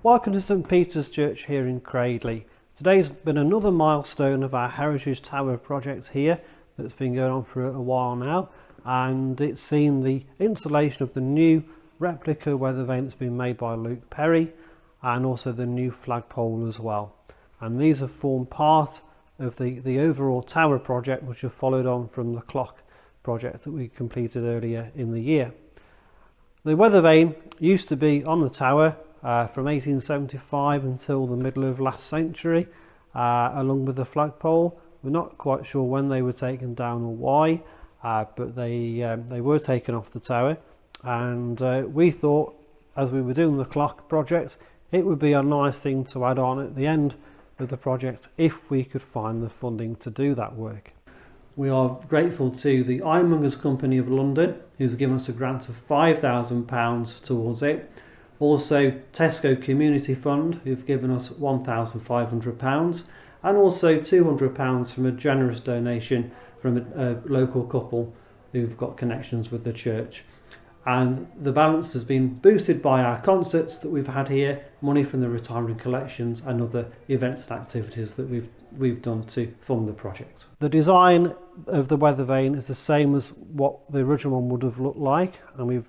Welcome to St Peter's Church here in Cradley. Today's been another milestone of our Heritage Tower project here that's been going on for a while now, and it's seen the installation of the new replica weather vane that's been made by Luke Perry, and also the new flagpole as well. And these have formed part of the overall tower project, which have followed on from the clock project that we completed earlier in the year. The weather vane used to be on the tower from 1875 until the middle of last century, along with the flagpole. We're not quite sure when they were taken down or why, but they were taken off the tower, and we thought, as we were doing the clock project, it would be a nice thing to add on at the end of the project if we could find the funding to do that work. We are grateful to the Ironmongers Company of London, who's given us a grant of £5,000 towards it. Also Tesco Community Fund, who've given us £1,500, and also £200 from a generous donation from a local couple who've got connections with the church. And the balance has been boosted by our concerts that we've had here, money from the retiring collections, and other events and activities that we've done to fund the project. The design of the weather vane is the same as what the original one would have looked like, and we've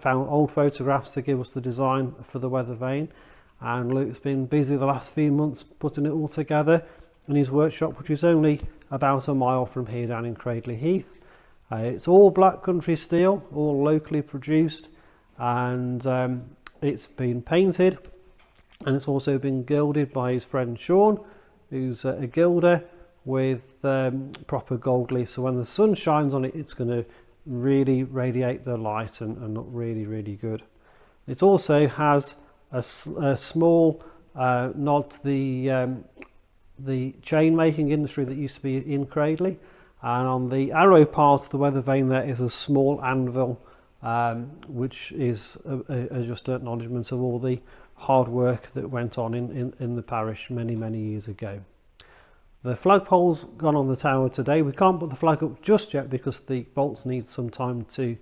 found old photographs to give us the design for the weather vane, and Luke's been busy the last few months putting it all together in his workshop, which is only about a mile from here down in Cradley Heath. It's all black country steel, all locally produced, and it's been painted, and it's also been gilded by his friend Sean, who's a gilder with proper gold leaf, so when the sun shines on it, it's going to really radiate the light and look really good. It also has a small nod to the chain making industry that used to be in Cradley, and on the arrow part of the weather vane there is a small anvil, which is just an acknowledgement of all the hard work that went on in the parish many years ago. The flagpole's gone on the tower today. We can't put the flag up just yet because the bolts need some time to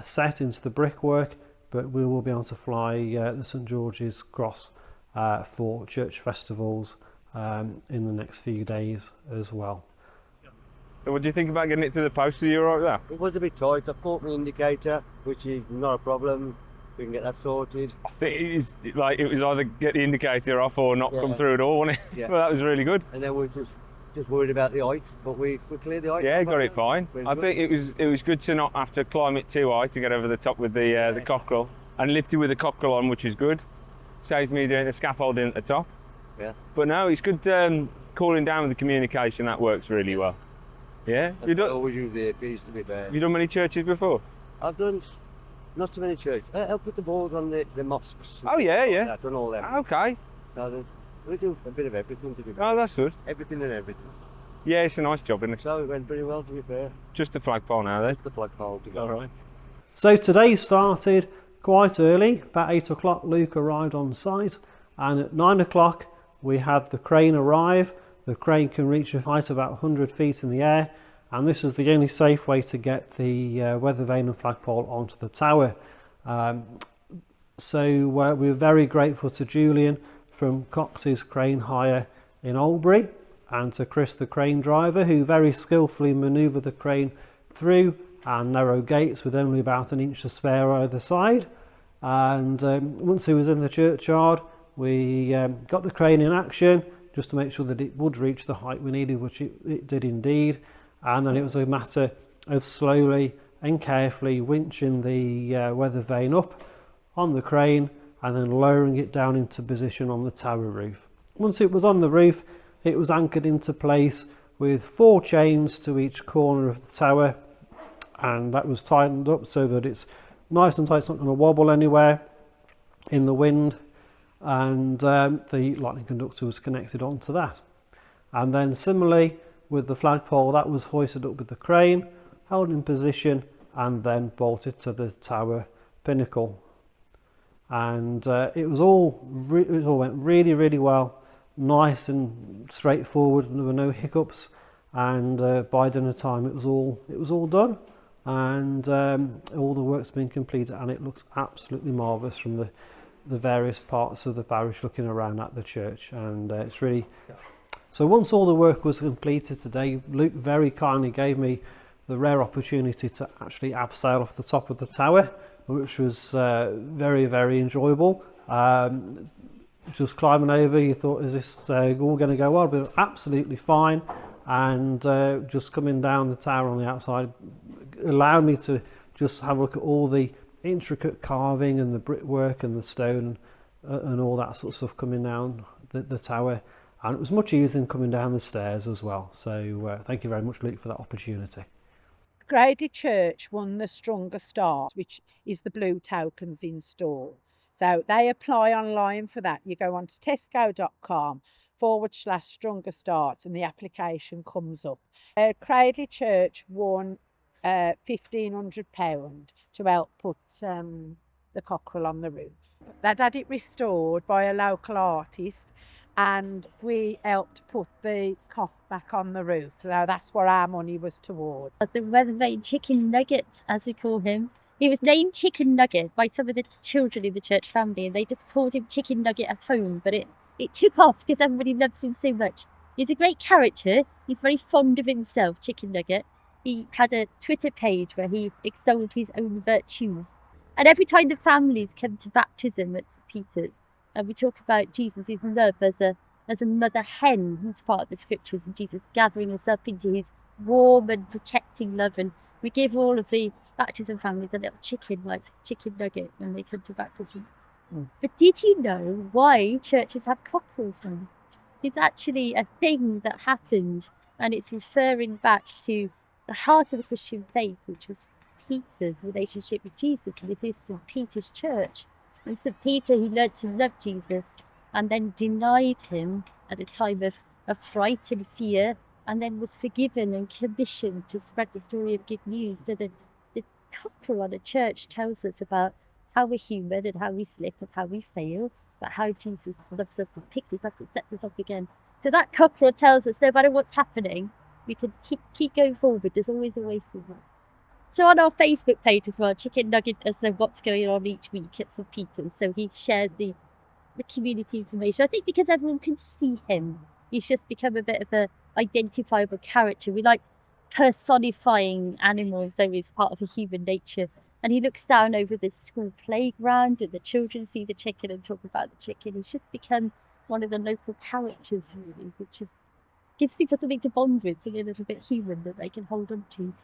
set into the brickwork, but we will be able to fly the St George's Cross for church festivals in the next few days as well. So what do you think about getting it to the post? Are you alright with that? It was a bit tight. I caught my indicator, which is not a problem. We can get that sorted. I think it was either get the indicator off or not come through at all, wasn't it? Yeah. Well, that was really good. And then we're just worried about the height, but we cleared the height. Yeah, got it fine. I think it was good to not have to climb it too high to get over the top with the cockerel, and lift it with the cockerel on, which is good. Saves me doing the scaffolding at the top. Yeah. But no, it's good cooling down with the communication. That works really well. Yeah. I always use the earpiece to be there. You done many churches before? I've done not so many churches. I help with the balls on the mosques. Oh yeah. I've done all them. Okay. So we do a bit of everything to be fair. Oh, that's good. Everything and everything. Yeah, it's a nice job, isn't it? So it went pretty well, to be fair. Just the flagpole now, then. The flagpole to go. All right. So today started quite early. About 8 o'clock Luke arrived on site, and at 9 o'clock we had the crane arrive. The crane can reach a height of about 100 feet in the air, and this is the only safe way to get the weather vane and flagpole onto the tower. So we're very grateful to Julian from Cox's Crane Hire in Albury, and to Chris the crane driver, who very skillfully manoeuvred the crane through our narrow gates with only about an inch to spare either side. And once he was in the churchyard, we got the crane in action just to make sure that it would reach the height we needed, which it did indeed. And then it was a matter of slowly and carefully winching the weather vane up on the crane and then lowering it down into position on the tower roof. Once it was on the roof, it was anchored into place with 4 chains to each corner of the tower, and that was tightened up so that it's nice and tight, it's not going to wobble anywhere in the wind, and the lightning conductor was connected onto that. And then similarly with the flagpole, that was hoisted up with the crane, held in position, and then bolted to the tower pinnacle. And it all went really well, nice and straightforward. There were no hiccups, and by dinner time it was all done, and all the work's been completed, and it looks absolutely marvellous from the various parts of the parish, looking around at the church, and it's really... So once all the work was completed today, Luke very kindly gave me the rare opportunity to actually abseil off the top of the tower, which was very, very enjoyable. Just climbing over, you thought, is this all going to go well? But absolutely fine. And just coming down the tower on the outside allowed me to just have a look at all the intricate carving and the brickwork and the stone and all that sort of stuff coming down the tower. And it was much easier than coming down the stairs as well. So thank you very much, Luke, for that opportunity. Cradley Church won the Stronger Start, which is the blue tokens in store. So they apply online for that. You go on to tesco.com/Stronger Start and the application comes up. Cradley Church won £1,500 to help put the cockerel on the roof. They'd had it restored by a local artist, and we helped put the cock back on the roof. So that's what our money was towards. The Vane chicken nugget, as we call him. He was named Chicken Nugget by some of the children in the church family, and they just called him Chicken Nugget at home, but it took off because everybody loves him so much. He's a great character. He's very fond of himself, Chicken Nugget. He had a Twitter page where he extolled his own virtues. And every time the families come to baptism at St. Peter's, and we talk about Jesus' love as a mother hen, who's part of the scriptures, and Jesus gathering us up into his warm and protecting love, and we give all of the baptism families a little chicken, like Chicken Nugget, when they come to baptism. But did you know why churches have cockerels on? It's actually a thing that happened, and it's referring back to the heart of the Christian faith, which was Peter's relationship with Jesus. And this is St. Peter's Church. And St. Peter, he learned to love Jesus and then denied him at a time of fright and fear, and then was forgiven and commissioned to spread the story of good news. So the cockerel on a church tells us about how we're human and how we slip and how we fail, but how Jesus loves us and picks us up and sets us up again. So that cockerel tells us no matter what's happening, we can keep going forward. There's always a way forward. So on our Facebook page as well, Chicken Nugget does know what's going on each week at St. Peter's. So he shares the community information. I think because everyone can see him, he's just become a bit of a identifiable character. We like personifying animals, though he's part of a human nature. And he looks down over the school playground and the children see the chicken and talk about the chicken. He's just become one of the local characters, really, which gives people something to bond with, something a little bit human that they can hold on to.